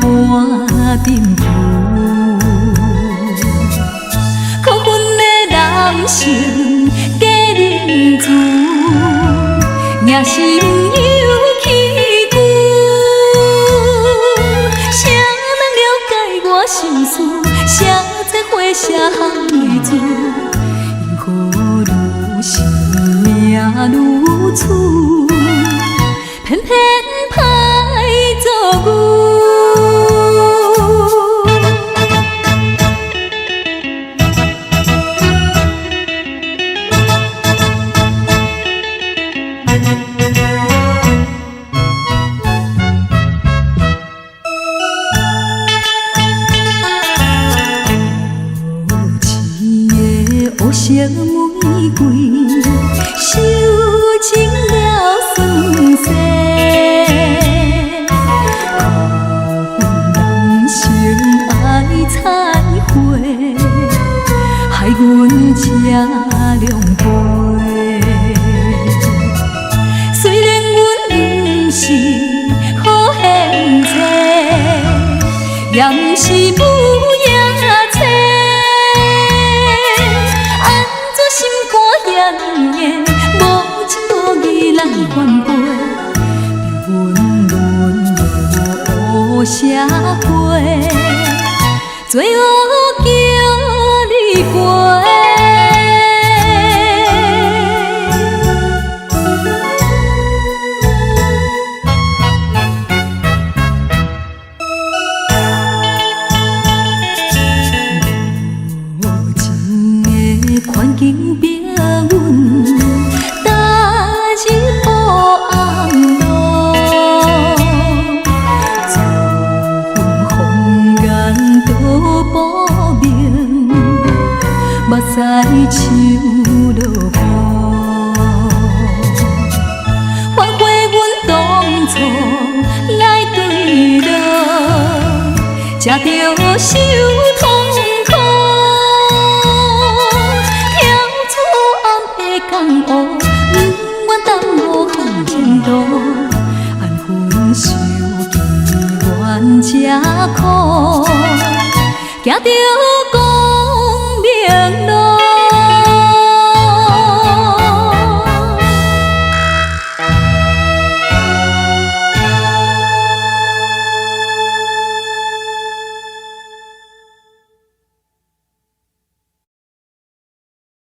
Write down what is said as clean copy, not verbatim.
半阵雨。可阮的男性假认字，硬是不由起句。谁人了解我心事？谁在花写行遗字？因何愈是命愈处，偏偏歹做牛。黑色玫瑰，收情了酸涩。人生爱彩花，害阮吃凉杯。虽然阮不是好现世，也不是不夜车。心肝炎炎，无情无义来翻倍，命运无写批，罪恶叫你背。无情的环境逼阮，踏入黑暗路，遭风眼都不明，目屎像落雨，反悔阮当初来对落，才着受痛苦。江湖，不愿耽误行前途，安分守己，怨这苦，行着孤。